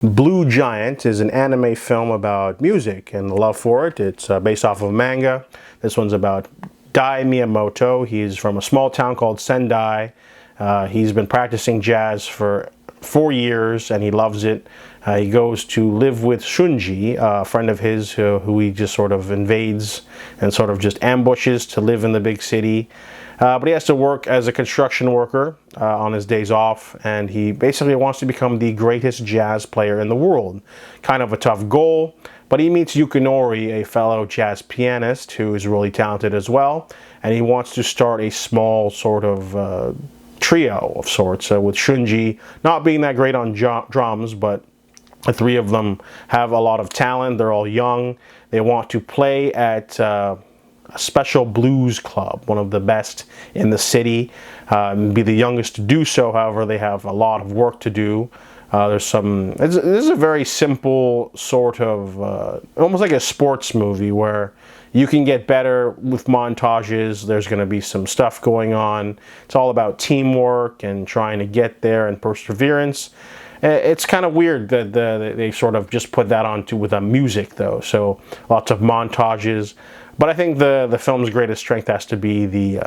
Blue Giant is an anime film about music and the love for it. It's based off of a manga. This one's about Dai Miyamoto. He's from a small town called Sendai. He's been practicing jazz for 4 years and he loves it. He goes to live with Shunji, a friend of his who he just sort of invades and sort of just ambushes to live in the big city. But he has to work as a construction worker on his days off, and he basically wants to become the greatest jazz player in the world. Kind of a tough goal, but he meets Yukinori, a fellow jazz pianist who is really talented as well, and he wants to start a small sort of trio of sorts with Shunji not being that great on drums, but the three of them have a lot of talent. They're all young. They want to play at a special blues club, one of the best in the city, be the youngest to do so. However, they have a lot of work to do. This is a very simple sort of almost like a sports movie where you can get better with montages. There's going to be some stuff going on. It's all about teamwork and trying to get there and perseverance. It's kind of weird that they sort of just put that onto with a music though, so lots of montages. But I think the film's greatest strength has to be the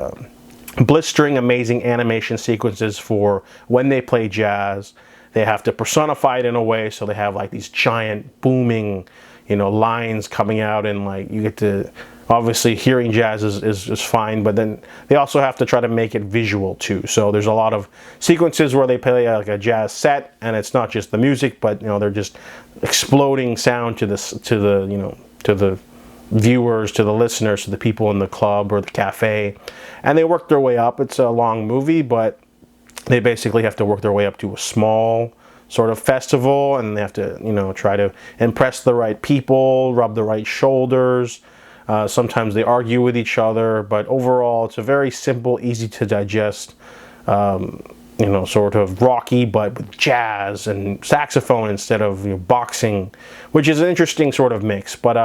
blistering, amazing animation sequences for when they play jazz. They have to personify it in a way, so they have like these giant booming, lines coming out, and like you get to, obviously hearing jazz is fine, but then they also have to try to make it visual too. So there's a lot of sequences where they play like a jazz set, and it's not just the music, but they're just exploding sound to the viewers, to the listeners, to the people in the club or the cafe, and they work their way up. It's a long movie, but they basically have to work their way up to a small sort of festival, and they have to try to impress the right people, rub the right shoulders. Sometimes they argue with each other, but overall it's a very simple, easy to digest sort of rocky, but with jazz and saxophone instead of boxing, which is an interesting sort of mix. But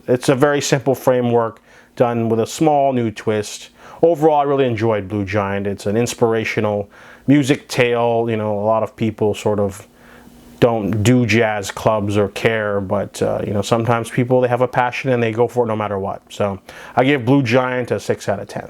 it's a very simple framework done with a small new twist. Overall, I really enjoyed Blue Giant. It's an inspirational music tale. A lot of people sort of don't do jazz clubs or care, but sometimes people, they have a passion and they go for it no matter what. So I give Blue Giant a 6 out of 10.